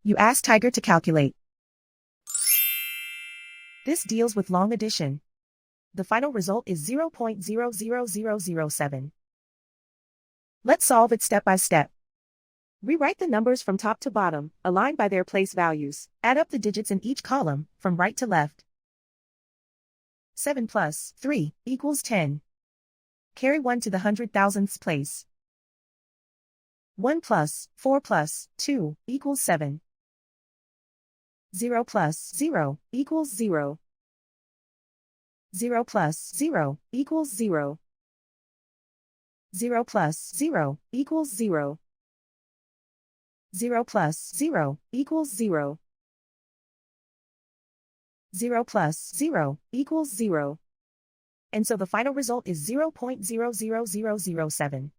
You ask Tiger to calculate. This deals with long addition. The final result is 0.00007. Let's solve it step by step. Rewrite the numbers from top to bottom, aligned by their place values. Add up the digits in each column, from right to left. 7 plus 3 equals 10. Carry 1 to the 100,000th place. 1 plus 4 plus 2 equals 7. 0 plus 0 equals 0. 0 plus 0 equals 0. 0 plus 0 equals 0. 0 plus 0 equals 0. 0 plus 0 equals 0. And so the final result is 0.00007.